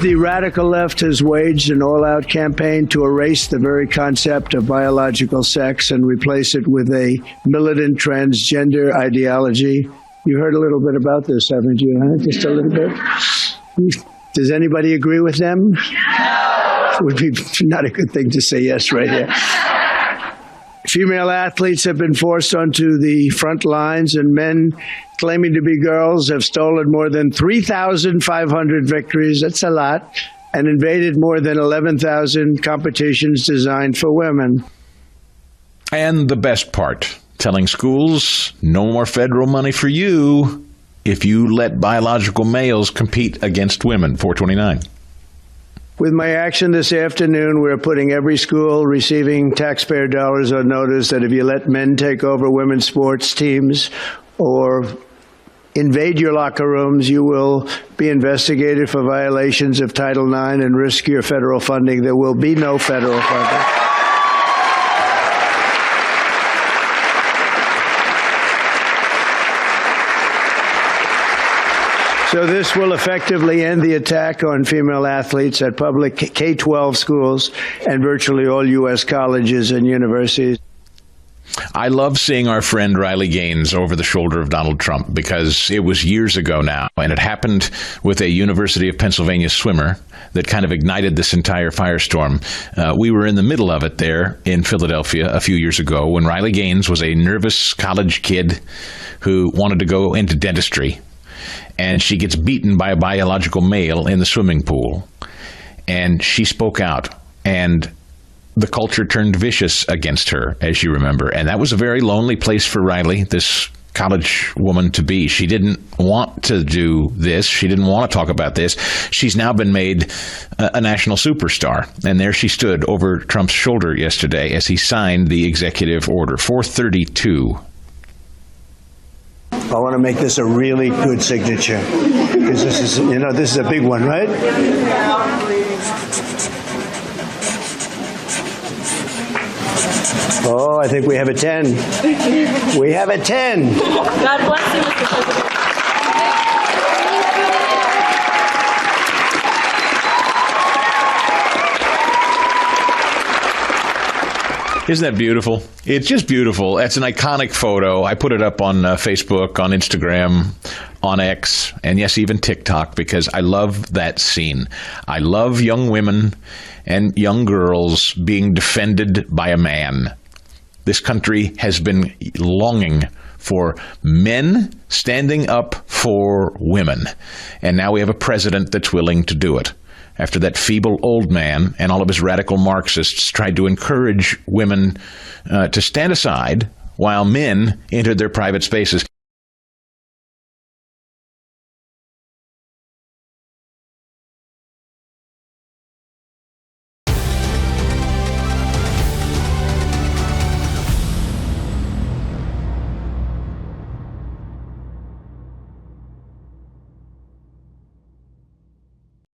The radical left has waged an all-out campaign to erase the very concept of biological sex and replace it with a militant transgender ideology. You heard a little bit about this, haven't you? Huh? Just a little bit. Does anybody agree with them? No. It would be not a good thing to say yes right here. Female athletes have been forced onto the front lines, and men claiming to be girls have stolen more than 3,500 victories, that's a lot, and invaded more than 11,000 competitions designed for women. And the best part, telling schools, no more federal money for you if you let biological males compete against women. 429. With my action this afternoon, we're putting every school receiving taxpayer dollars on notice that if you let men take over women's sports teams or invade your locker rooms, you will be investigated for violations of Title IX and risk your federal funding. There will be no federal funding. So this will effectively end the attack on female athletes at public K-12 schools and virtually all U.S. colleges and universities. I love seeing our friend Riley Gaines over the shoulder of Donald Trump because it was years ago now, and it happened with a University of Pennsylvania swimmer that kind of ignited this entire firestorm. We were in the middle of it there in Philadelphia a few years ago when Riley Gaines was a nervous college kid who wanted to go into dentistry. And she gets beaten by a biological male in the swimming pool. And she spoke out. And the culture turned vicious against her, as you remember. And that was a very lonely place for Riley, this college woman, to be. She didn't want to do this. She didn't want to talk about this. She's now been made a national superstar. And there she stood over Trump's shoulder yesterday as he signed the executive order. 432. I want to make this a really good signature because this is, this is a big one, right? Oh, I think we have a 10. We have a 10. God bless you, Mr. President. Isn't that beautiful? It's just beautiful. It's an iconic photo. I put it up on Facebook, on Instagram, on X, and yes, even TikTok, because I love that scene. I love young women and young girls being defended by a man. This country has been longing for men standing up for women. And now we have a president that's willing to do it. After that feeble old man and all of his radical Marxists tried to encourage women to stand aside while men entered their private spaces.